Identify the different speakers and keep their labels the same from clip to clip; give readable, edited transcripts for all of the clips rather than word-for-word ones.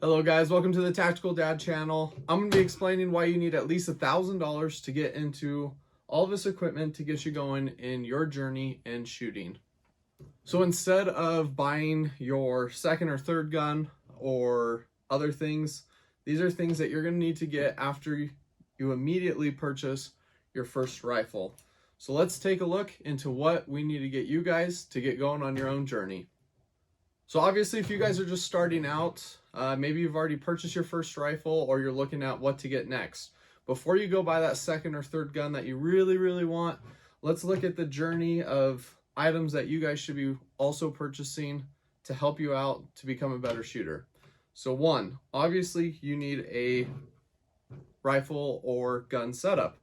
Speaker 1: Hello guys, welcome to the Tactical Dad channel. I'm going to be explaining why you need at least $1,000 to get into all this equipment to get you going in your journey in shooting. So instead of buying your second or third gun or other things, these are things that you're going to need to get after you immediately purchase your first rifle. So let's take a look into what we need to get you guys to get going on your own journey. So obviously if you guys are just starting out, maybe you've already purchased your first rifle or you're looking at what to get next. Before you go buy that second or third gun that you really want, let's look at the journey of items that you guys should be also purchasing to help you out to become a better shooter. So one, obviously you need a rifle or gun setup.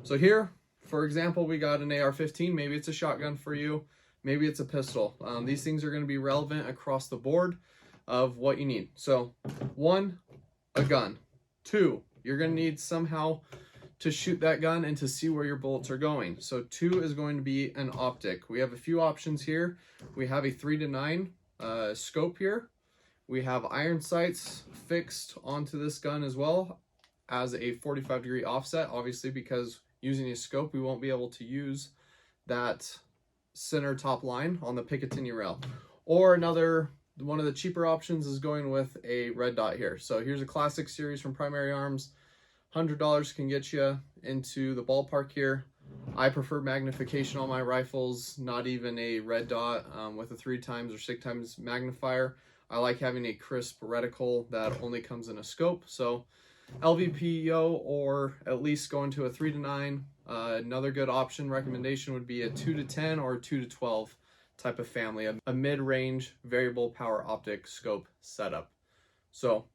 Speaker 1: So here, for example, we got an AR-15, maybe it's a shotgun for you. Maybe it's a pistol. These things are going to be relevant across the board of what you need. So one, a gun. Two, you're going to need somehow to shoot that gun and to see where your bullets are going. So two is going to be an optic. We have a few options here. We have a 3-9 scope here. We have iron sights fixed onto this gun as well as a 45-degree offset, obviously, because using a scope, we won't be able to use that center top line on the Picatinny rail. Or one of the cheaper options is going with a red dot here. So here's a classic series from Primary Arms. $100 can get you into the ballpark here. I prefer magnification on my rifles, not even a red dot with a 3x or 6x magnifier. I like having a crisp reticle that only comes in a scope. So LVPO, or at least going to a 3-9. Another good option recommendation would be a 2-10 or 2-12 type of family, a mid-range variable power optic scope setup. So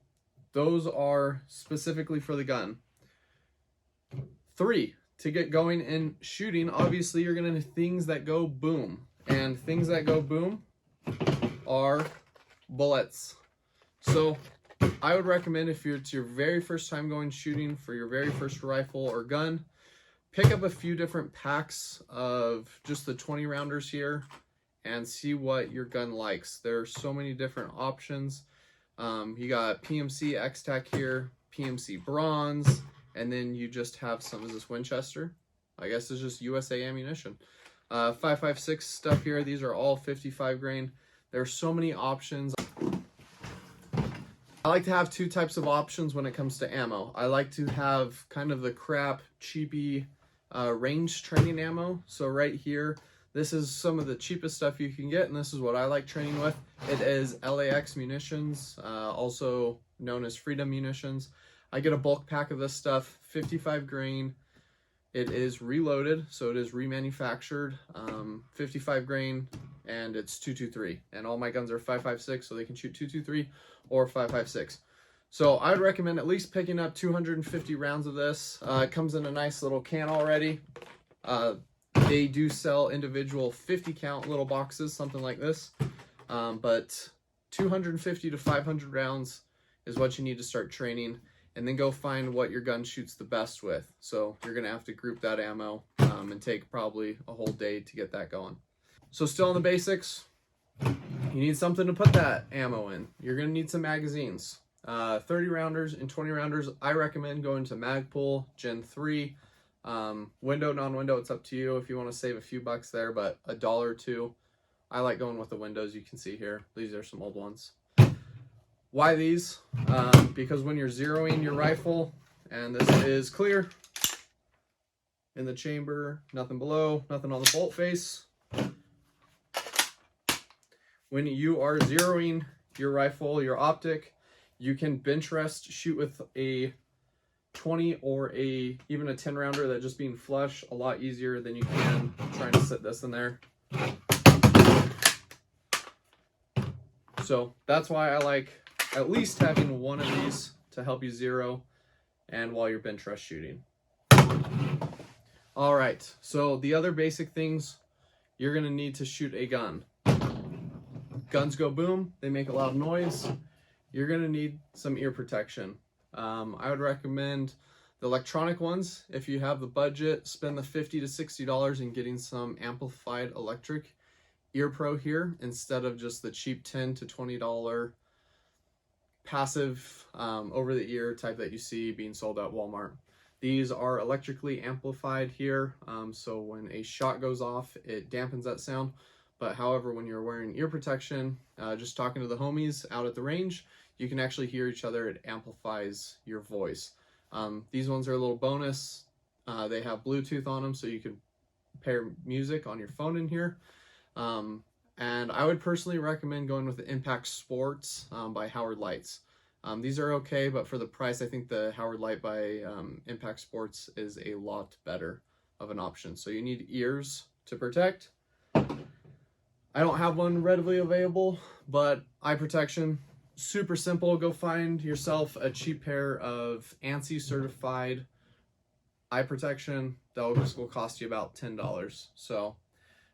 Speaker 1: those are specifically for the gun. 3, to get going in shooting, obviously you're going to need things that go boom. And things that go boom are bullets. So I would recommend, if it's your very first time going shooting for your very first rifle or gun, pick up a few different packs of just the 20 rounders here and see what your gun likes. There are so many different options. You got PMC X-Tac here, PMC Bronze, and then you just have some, is this Winchester? I guess it's just USA ammunition. 5.56 stuff here, these are all 55 grain. There are so many options. I like to have two types of options when it comes to ammo. I like to have kind of the crap, cheapy range training ammo. So right here, this is some of the cheapest stuff you can get, and this is what I like training with. It is LAX munitions, also known as Freedom munitions. I get a bulk pack of this stuff, 55 grain. It is reloaded, so it is remanufactured, 55 grain, and it's 223. And all my guns are 5.56, so they can shoot 223 or 5.56. So I would recommend at least picking up 250 rounds of this. It comes in a nice little can already. They do sell individual 50 count little boxes, something like this. But 250 to 500 rounds is what you need to start training, and then go find what your gun shoots the best with. So you're gonna have to group that ammo and take probably a whole day to get that going. So still on the basics, you need something to put that ammo in. You're gonna need some magazines. 30 rounders and 20 rounders, I recommend going to Magpul Gen 3. Window, non-window, it's up to you if you want to save a few bucks there, but $1 or $2. I like going with the windows, you can see here. These are some old ones. Why these? Because when you're zeroing your rifle, and this is clear in the chamber, nothing below, nothing on the bolt face. When you are zeroing your rifle, your optic, you can bench rest shoot with a 20 or even a 10 rounder, that just being flush a lot easier than you can trying to sit this in there. So that's why I like at least having one of these to help you zero and while you're bench rest shooting. All right, so the other basic things you're gonna need to shoot a gun. Guns go boom, they make a loud noise. You're gonna need some ear protection. I would recommend the electronic ones. If you have the budget, spend the $50 to $60 in getting some amplified electric ear pro here instead of just the cheap $10 to $20 passive over the ear type that you see being sold at Walmart. These are electrically amplified here, so when a shot goes off, it dampens that sound. But however, when you're wearing ear protection, just talking to the homies out at the range, you can actually hear each other. It amplifies your voice. These ones are a little bonus. They have Bluetooth on them, so you can pair music on your phone in here. And I would personally recommend going with the Impact Sports by Howard Lights. These are okay, but for the price, I think the Howard Light by Impact Sports is a lot better of an option. So you need ears to protect. I don't have one readily available, but eye protection, super simple. Go find yourself a cheap pair of ANSI certified eye protection. That will cost you about $10. So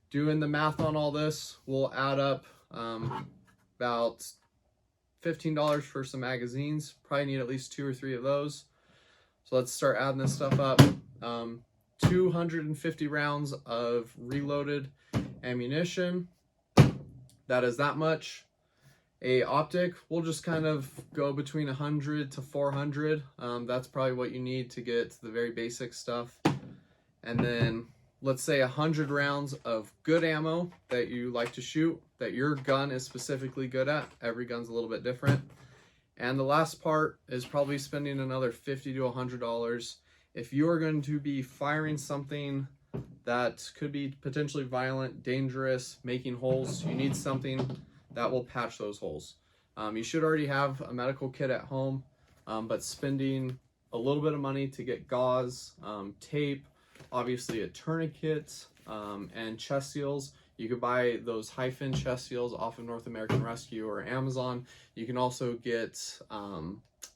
Speaker 1: doing the math on all this will add up about $15 for some magazines. Probably need at least 2 or 3 of those. So let's start adding this stuff up. 250 rounds of reloaded ammunition. That is that much. A optic, we'll just kind of go between 100 to 400. That's probably what you need to get the very basic stuff. And then let's say 100 rounds of good ammo that you like to shoot, that your gun is specifically good at. Every gun's a little bit different. And the last part is probably spending another $50 to $100. If you are going to be firing something that could be potentially violent, dangerous, making holes, you need something that will patch those holes. You should already have a medical kit at home, but spending a little bit of money to get gauze, tape, obviously a tourniquet, and chest seals. You could buy those high-fin chest seals off of North American Rescue or Amazon. You can also get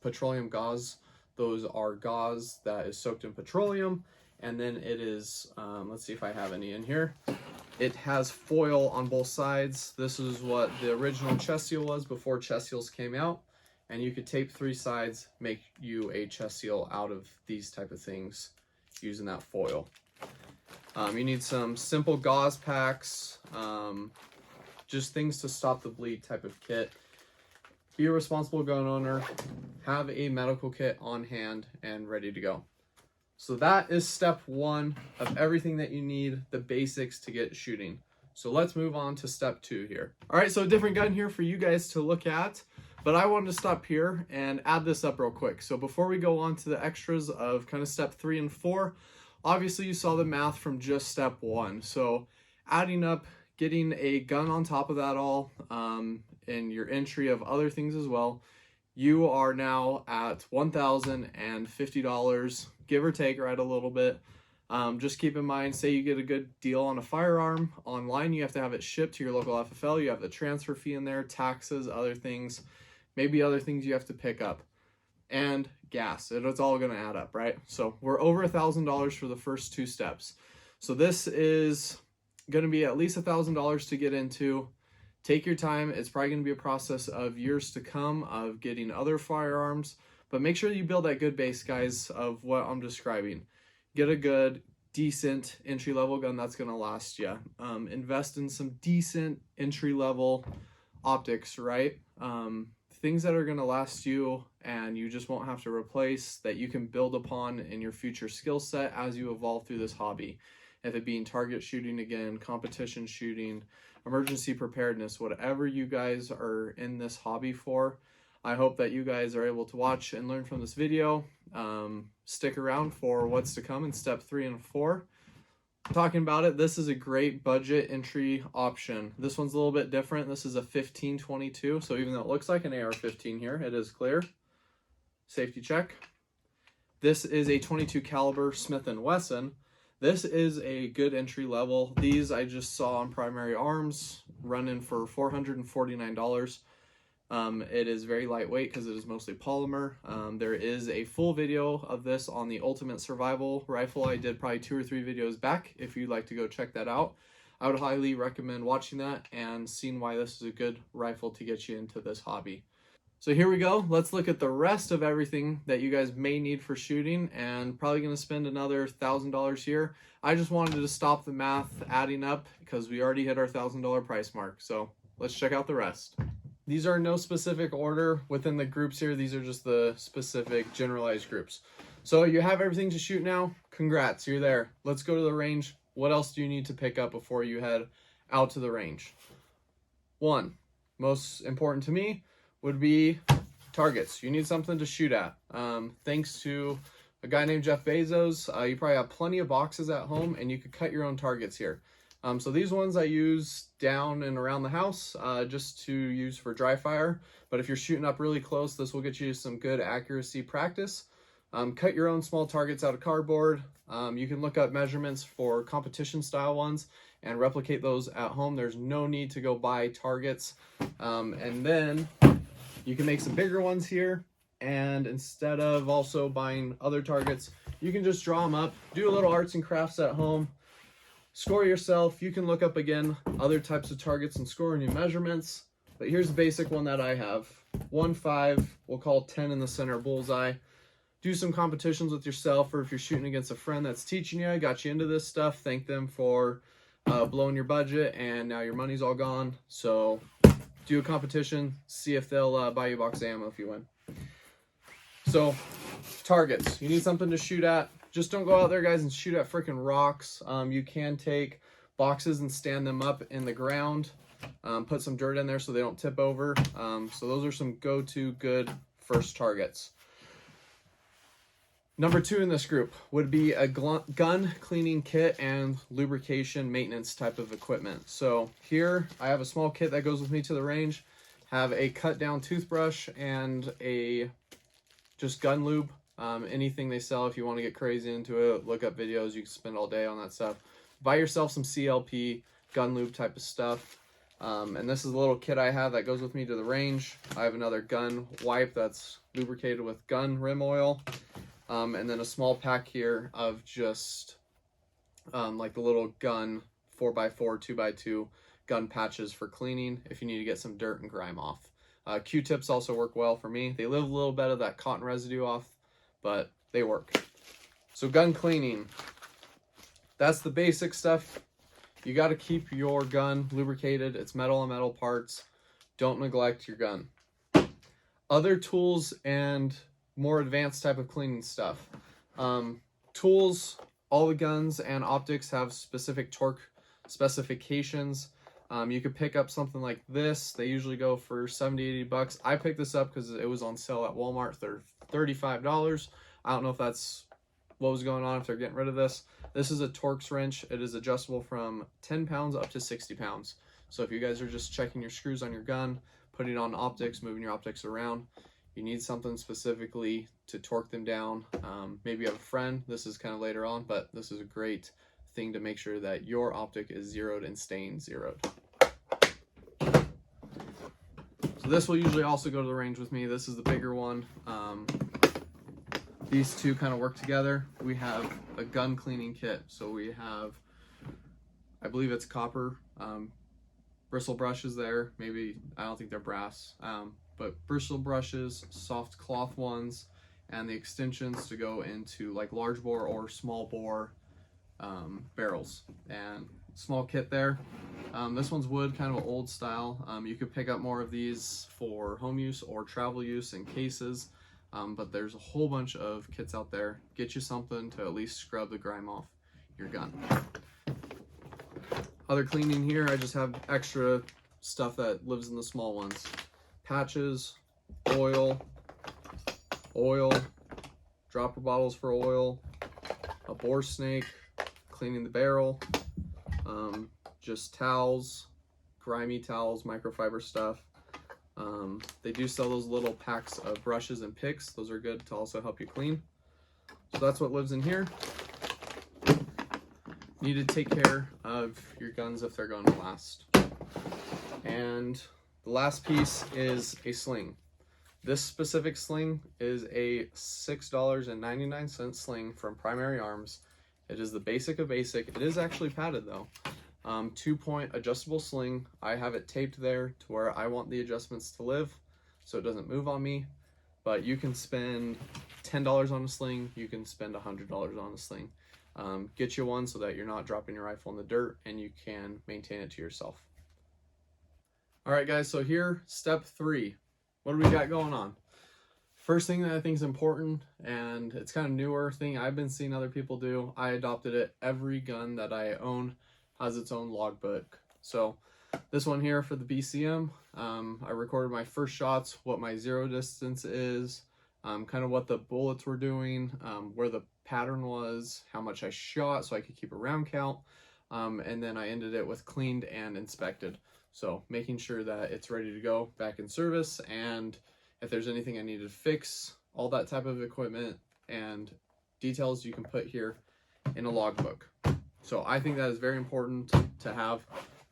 Speaker 1: petroleum gauze. Those are gauze that is soaked in petroleum, and then it is, let's see if I have any in here. It has foil on both sides. This is what the original chest seal was before chest seals came out. And you could tape 3 sides, make you a chest seal out of these type of things using that foil. You need some simple gauze packs, just things to stop the bleed type of kit. Be a responsible gun owner, have a medical kit on hand and ready to go. So that is step 1 of everything that you need, the basics to get shooting. So let's move on to step 2 here. All right, so a different gun here for you guys to look at, but I wanted to stop here and add this up real quick. So before we go on to the extras of kind of step 3 and 4, obviously you saw the math from just step 1. So adding up, getting a gun on top of that all, and your entry of other things as well, you are now at $1,050, give or take, right, a little bit. Just keep in mind, say you get a good deal on a firearm online, you have to have it shipped to your local FFL, you have the transfer fee in there, taxes, other things, maybe other things you have to pick up, and gas. It's all going to add up, right? So we're over $1,000 for the first 2 steps. So this is going to be at least $1,000 to get into. Take your time. It's probably going to be a process of years to come of getting other firearms, but make sure you build that good base, guys, of what I'm describing. Get a good, decent entry-level gun that's going to last you. Invest in some decent entry-level optics, right? Things that are going to last you and you just won't have to replace, that you can build upon in your future skill set as you evolve through this hobby. If it being target shooting again, competition shooting, emergency preparedness, whatever you guys are in this hobby for, I hope that you guys are able to watch and learn from this video. Stick around for what's to come in step 3 and 4. Talking about it, this is a great budget entry option. This one's a little bit different. This is a 15-22, so even though it looks like an AR-15 here, it is clear. Safety check. This is a 22 caliber Smith & Wesson. This is a good entry level. These I just saw on Primary Arms running for $449. It is very lightweight because it is mostly polymer. There is a full video of this on the Ultimate Survival Rifle. I did probably 2 or 3 videos back if you'd like to go check that out. I would highly recommend watching that and seeing why this is a good rifle to get you into this hobby. So here we go. Let's look at the rest of everything that you guys may need for shooting, and probably going to spend another $1,000 here. I just wanted to stop the math adding up because we already hit our $1,000 price mark. So let's check out the rest. These are no specific order within the groups here. These are just the specific generalized groups. So you have everything to shoot now. Congrats, you're there. Let's go to the range. What else do you need to pick up before you head out to the range? One, most important to me, would be targets. You need something to shoot at. Thanks to a guy named Jeff Bezos, you probably have plenty of boxes at home and you could cut your own targets here. So these ones I use down and around the house just to use for dry fire. But if you're shooting up really close, this will get you some good accuracy practice. Cut your own small targets out of cardboard. You can look up measurements for competition style ones and replicate those at home. There's no need to go buy targets. And then you can make some bigger ones here. And instead of also buying other targets, you can just draw them up, do a little arts and crafts at home. Score yourself. You can look up again other types of targets and score new measurements. But here's the basic one that I have. 1.5, we'll call 10 in the center bullseye. Do some competitions with yourself, or if you're shooting against a friend that's teaching you, got you into this stuff, thank them for blowing your budget and now your money's all gone. So do a competition, see if they'll buy you a box of ammo if you win. So targets, you need something to shoot at. Just don't go out there, guys, and shoot at freaking rocks. You can take boxes and stand them up in the ground, put some dirt in there so they don't tip over. So those are some go-to good first targets. Number 2 in this group would be a gun cleaning kit and lubrication maintenance type of equipment. So here I have a small kit that goes with me to the range, have a cut down toothbrush and a just gun lube. Anything they sell, if you want to get crazy into it, look up videos, you can spend all day on that stuff. Buy yourself some CLP gun lube type of stuff. And this is a little kit I have that goes with me to the range. I have another gun wipe that's lubricated with gun rim oil. And then a small pack here of just like the little gun 4x4, 2x2 gun patches for cleaning if you need to get some dirt and grime off. Q-tips also work well for me. They leave a little bit of that cotton residue off, but they work. So gun cleaning, that's the basic stuff. You got to keep your gun lubricated. It's metal on metal parts. Don't neglect your gun. Other tools and more advanced type of cleaning stuff. Tools, all the guns and optics have specific torque specifications. You could pick up something like this. They usually go for 70, 80 bucks. I picked this up because it was on sale at Walmart for $35. I don't know if that's what was going on, if they're getting rid of this. This is a Torx wrench. It is adjustable from 10 pounds up to 60 pounds. So if you guys are just checking your screws on your gun, putting on optics, moving your optics around, you need something specifically to torque them down. Maybe you have a friend. This is kind of later on, but this is a great thing to make sure that your optic is zeroed and staying zeroed. So this will usually also go to the range with me. This is the bigger one. These two kind of work together. We have a gun cleaning kit. So we have, I believe it's copper bristle brushes there. Maybe, I don't think they're brass, but bristle brushes, soft cloth ones, and the extensions to go into like large bore or small bore barrels. And small kit there. This one's wood, kind of an old style. You could pick up more of these for home use or travel use in cases, but there's a whole bunch of kits out there. Get you something to at least scrub the grime off your gun. Other cleaning here, I just have extra stuff that lives in the small ones. Patches, oil, dropper bottles for oil, a bore snake, cleaning the barrel, just towels, grimy towels, microfiber stuff. They do sell those little packs of brushes and picks. Those are good to also help you clean. So that's what lives in here. You need to take care of your guns if they're going to last. And the last piece is a sling. This specific sling is a $6.99 sling from Primary Arms. It is the basic of basic. It is actually padded though. 2-point adjustable sling. I have it taped there to where I want the adjustments to live so it doesn't move on me. But you can spend $10 on a sling. You can spend $100 on a sling. Get you one so that you're not dropping your rifle in the dirt and you can maintain it to yourself. All right, guys, so here, step 3. What do we got going on? First thing that I think is important, and it's kind of newer thing I've been seeing other people do, I adopted it. Every gun that I own has its own logbook. So this one here for the BCM, I recorded my first shots, what my zero distance is, kind of what the bullets were doing, where the pattern was, how much I shot so I could keep a round count, and then I ended it with cleaned and inspected. So making sure that it's ready to go back in service, and if there's anything I needed to fix, all that type of equipment and details you can put here in a logbook. So I think that is very important to have.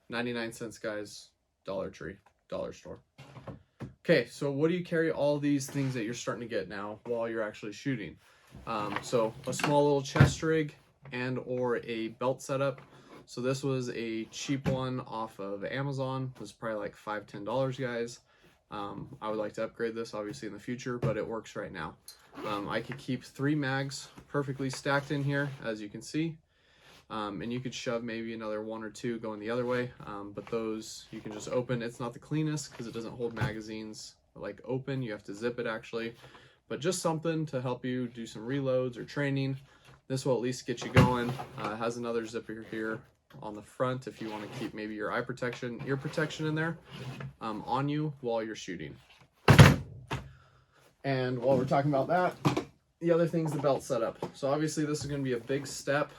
Speaker 1: 99 cents, guys, Dollar Tree, dollar store. Okay, so what do you carry all these things that you're starting to get now while you're actually shooting? So a small little chest rig and or a belt setup. So this was a cheap one off of Amazon. It was probably like $5–10, guys. I would like to upgrade this obviously in the future, but it works right now. I could keep 3 mags perfectly stacked in here, as you can see. And you could shove maybe another 1 or 2 going the other way, but those you can just open. It's not the cleanest because it doesn't hold magazines like open. You have to zip it actually, but just something to help you do some reloads or training. This will at least get you going. It has another zipper here on the front if you want to keep maybe your eye protection, ear protection in there on you while you're shooting. And while we're talking about that, the other thing's the belt setup. So obviously this is going to be a big step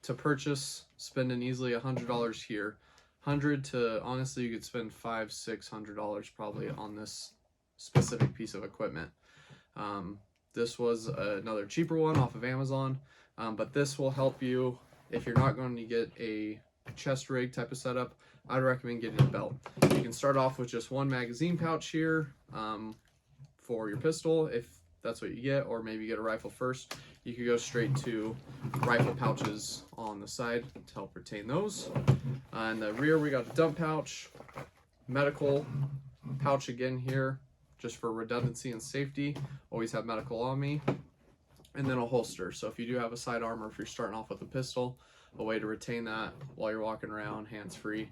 Speaker 1: to purchase, spending easily $100 here. 100 to, honestly, you could spend $500–600 probably on this specific piece of equipment. This was another cheaper one off of Amazon, but this will help you if you're not going to get a chest rig type of setup. I'd recommend getting a belt. You can start off with just 1 magazine pouch here for your pistol if that's what you get, or maybe get a rifle first. You could go straight to rifle pouches on the side to help retain those. In the rear, we got a dump pouch, medical pouch again here, just for redundancy and safety. Always have medical on me. And then a holster. So if you do have a sidearm, or if you're starting off with a pistol, a way to retain that while you're walking around hands-free.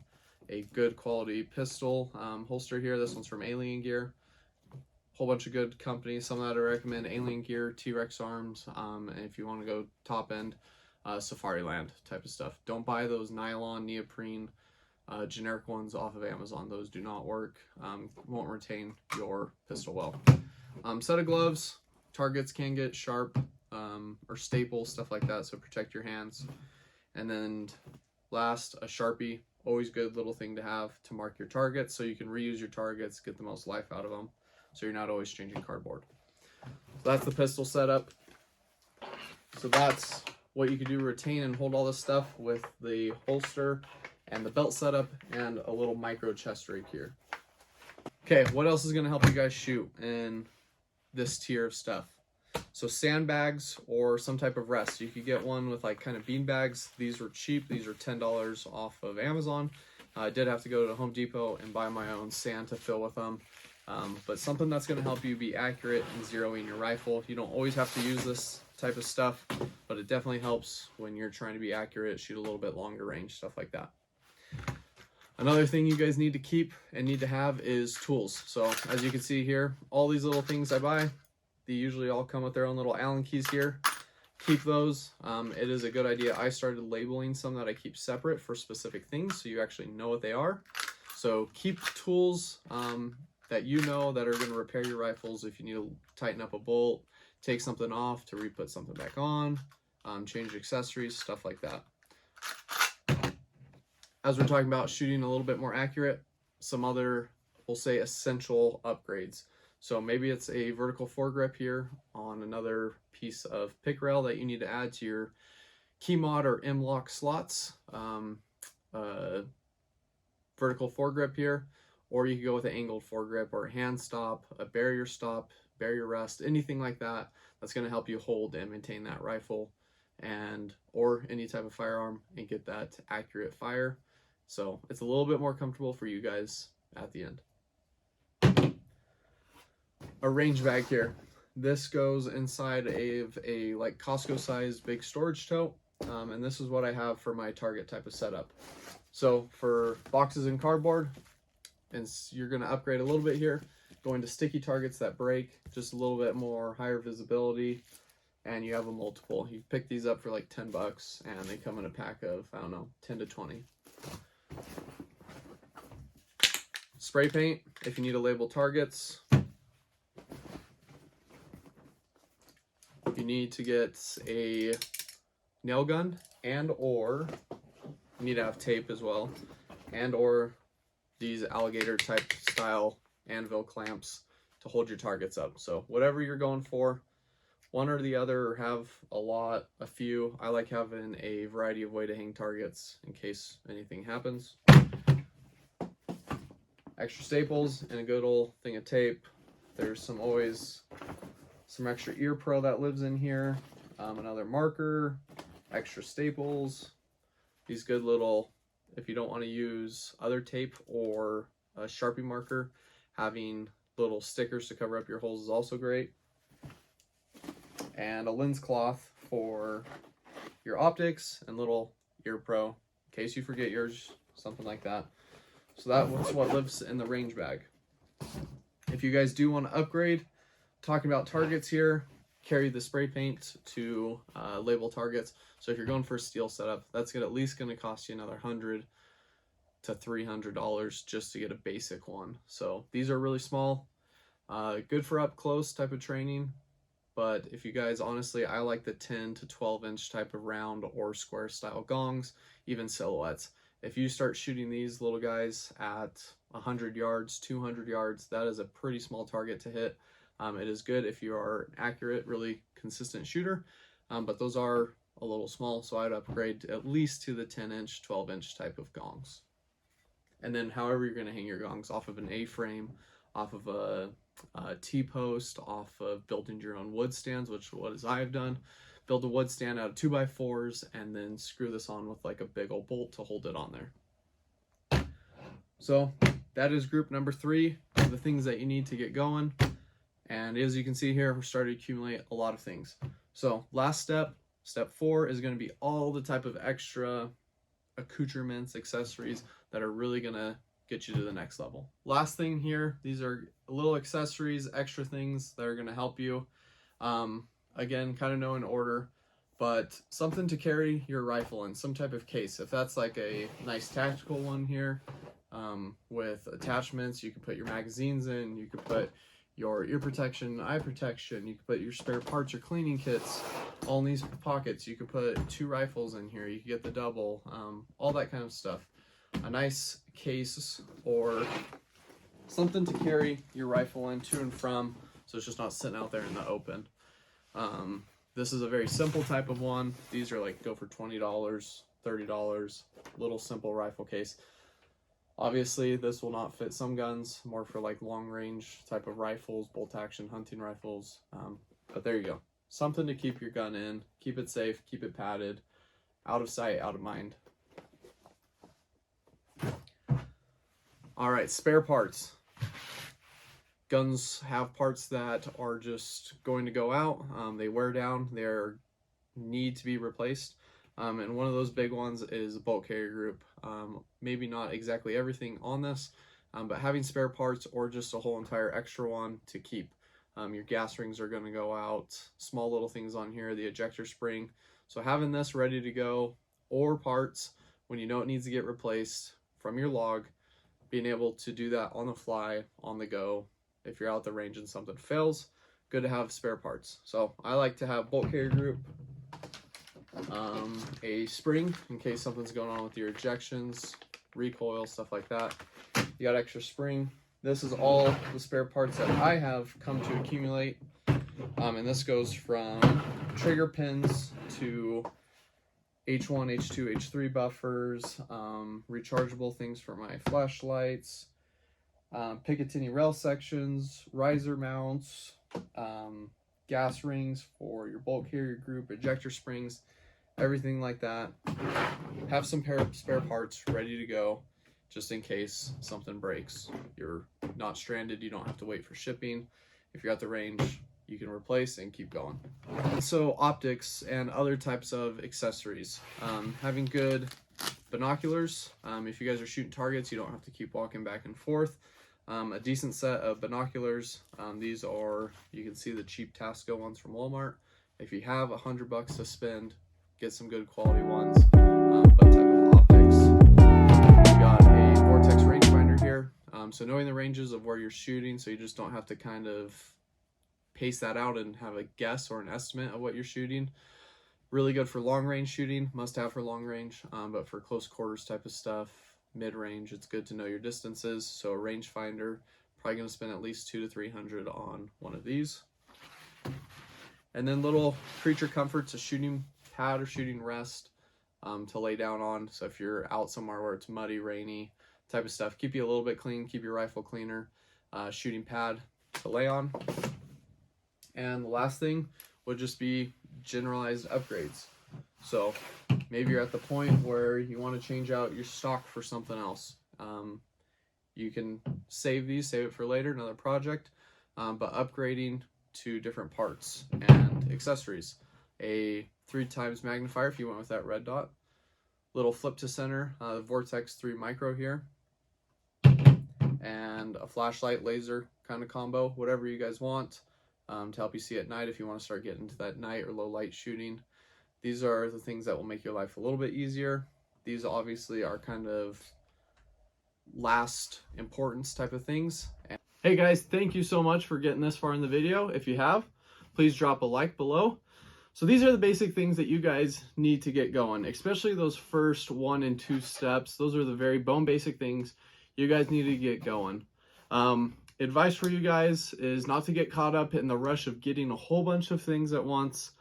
Speaker 1: A good quality pistol holster here. This one's from Alien Gear. Whole bunch of good companies. Some that I recommend: Alien Gear, T-Rex Arms, and if you want to go top end, Safariland type of stuff. Don't buy those nylon, neoprene, generic ones off of Amazon. Those do not work. Won't retain your pistol well. Set of gloves. Targets can get sharp or staple, stuff like that, so protect your hands. And then last, a Sharpie. Always good little thing to have to mark your targets so you can reuse your targets, get the most life out of them, so you're not always changing cardboard. So that's the pistol setup. So that's what you can do to retain and hold all this stuff with the holster and the belt setup and a little micro chest rig here. Okay, what else is going to help you guys shoot in this tier of stuff? So sandbags or some type of rest. You could get one with like kind of bean bags. These were cheap. These are $10 off of Amazon. I did have to go to Home Depot and buy my own sand to fill with them. But something that's going to help you be accurate in zeroing your rifle. You don't always have to use this type of stuff, but it definitely helps when you're trying to be accurate, shoot a little bit longer range, stuff like that. Another thing you guys need to keep and need to have is tools. So as you can see here, all these little things I buy, they usually all come with their own little Allen keys here. Keep those. It is a good idea. I started labeling some that I keep separate for specific things so you actually know what they are. So keep tools that you know that are going to repair your rifles if you need to tighten up a bolt, take something off to re-put something back on, change accessories, stuff like that. As we're talking about shooting a little bit more accurate, some other, we'll say, essential upgrades. So maybe it's a vertical foregrip here on another piece of pick rail that you need to add to your key mod or M-lock slots. Vertical foregrip here, or you could go with an angled foregrip or a hand stop, a barrier stop, barrier rest, anything like that. That's going to help you hold and maintain that rifle and or any type of firearm and get that accurate fire. So it's a little bit more comfortable for you guys at the end. A range bag here. This goes inside of a like Costco sized big storage tote, and this is what I have for my target type of setup. So for boxes and cardboard, and you're going to upgrade a little bit here, going to sticky targets that break, just a little bit more higher visibility, and you have a multiple. You pick these up for like 10 bucks, and they come in a pack of, I don't know, 10 to 20. Spray paint, if you need to label targets. You need to get a nail gun, and or you need to have tape as well, and or these alligator type style anvil clamps to hold your targets up. So whatever you're going for, one or the other, or have a lot, a few. I like having a variety of way to hang targets in case anything happens. Extra staples and a good old thing of tape. There's always some extra ear pro that lives in here. Another marker, extra staples. These good little, if you don't want to use other tape or a Sharpie marker, having little stickers to cover up your holes is also great. And a lens cloth for your optics, and little ear pro in case you forget yours, something like that. So that's what lives in the range bag. If you guys do want to upgrade, talking about targets here, carry the spray paint to label targets. So if you're going for a steel setup, that's at least going to cost you another $100 to $300 just to get a basic one. So these are really small, good for up close type of training. But if you guys, honestly, I like the 10 to 12 inch type of round or square style gongs, even silhouettes. If you start shooting these little guys at 100 yards, 200 yards, that is a pretty small target to hit. It is good if you are an accurate, really consistent shooter, but those are a little small, so I'd upgrade at least to the 10 inch, 12 inch type of gongs. And then however you're going to hang your gongs, off of an A-frame, off of a T-post, off of building your own wood stands, which what is I've done. Build a wood stand out of 2x4s and then screw this on with like a big old bolt to hold it on there. So that is group number 3 of the things that you need to get going. And as you can see here, we're starting to accumulate a lot of things. So last step, step 4, is going to be all the type of extra accoutrements, accessories that are really going to get you to the next level. Last thing here, these are little accessories, extra things that are going to help you. Again, kind of know in order, but something to carry your rifle in, some type of case. If that's like a nice tactical one here, with attachments, you can put your magazines in, you could put your ear protection, eye protection, you could put your spare parts, your cleaning kits, all in these pockets. You could put 2 rifles in here, you could get the double, all that kind of stuff. A nice case or something to carry your rifle in to and from, so it's just not sitting out there in the open. This is a very simple type of one. These are like, go for $20, $30, little simple rifle case. Obviously this will not fit some guns, more for like long range type of rifles, bolt action hunting rifles, but there you go, something to keep your gun in, keep it safe, keep it padded, out of sight, out of mind. All right, spare parts. Guns have parts that are just going to go out, they wear down, they need to be replaced. And one of those big ones is a bolt carrier group. Maybe not exactly everything on this, but having spare parts or just a whole entire extra one to keep. Your gas rings are going to go out, small little things on here, the ejector spring. So having this ready to go, or parts when you know it needs to get replaced from your log, being able to do that on the fly, on the go. If you're out the range and something fails, good to have spare parts. So I like to have bolt carrier group, a spring in case something's going on with your ejections, recoil, stuff like that. You got extra spring. This is all the spare parts that I have come to accumulate, and this goes from trigger pins to H1, H2, H3 buffers, rechargeable things for my flashlights, Picatinny rail sections, riser mounts, gas rings for your bolt carrier group, ejector springs, everything like that. Have some spare parts ready to go just in case something breaks. You're not stranded, you don't have to wait for shipping. If you're at the range, you can replace and keep going. So optics and other types of accessories. Having good binoculars. If you guys are shooting targets, you don't have to keep walking back and forth. A decent set of binoculars. These are, you can see the cheap Tasco ones from Walmart. If you have $100 to spend, get some good quality ones. But type of optics. We got a Vortex rangefinder here. So knowing the ranges of where you're shooting, so you just don't have to kind of pace that out and have a guess or an estimate of what you're shooting. Really good for long range shooting, must have for long range, but for close quarters type of stuff, mid range, it's good to know your distances. So a rangefinder, probably going to spend at least $200 to $300 on one of these. And then little creature comforts, a shooting pad or shooting rest to lay down on. So if you're out somewhere where it's muddy, rainy type of stuff, keep you a little bit clean, keep your rifle cleaner. Shooting pad to lay on. And the last thing would just be generalized upgrades. So maybe you're at the point where you want to change out your stock for something else. You can save it for later, another project, but upgrading to different parts and accessories. A 3x magnifier if you went with that red dot. Little flip to center, the Vortex 3 Micro here. And a flashlight laser kind of combo, whatever you guys want. To help you see at night if you want to start getting into that night or low light shooting. These are the things that will make your life a little bit easier. These obviously are kind of last importance type of things. Hey guys, thank you so much for getting this far in the video. If you have, please drop a like below. So these are the basic things that you guys need to get going, especially those first 1 and 2 steps. Those are the very bone basic things you guys need to get going. Advice for you guys is not to get caught up in the rush of getting a whole bunch of things at once.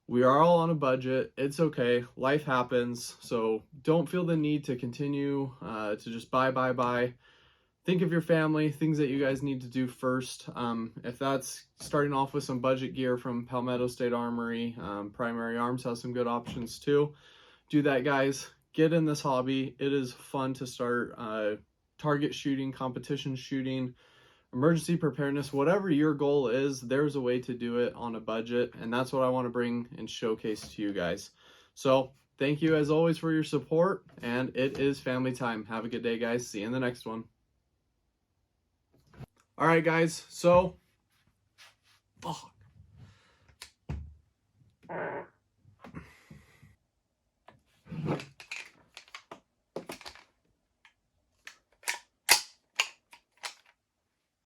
Speaker 1: We are all on a budget. It's okay. Life happens. So don't feel the need to continue to just buy. Think of your family, things that you guys need to do first. If that's starting off with some budget gear from Palmetto State Armory, Primary Arms has some good options too. Do that, guys. Get in this hobby. It is fun to start target shooting, competition shooting, emergency preparedness, whatever your goal is, there's a way to do it on a budget, and that's what I want to bring and showcase to you guys. So thank you as always for your support, and it is family time. Have a good day, guys. See you in the next one. All right, guys, so fuck.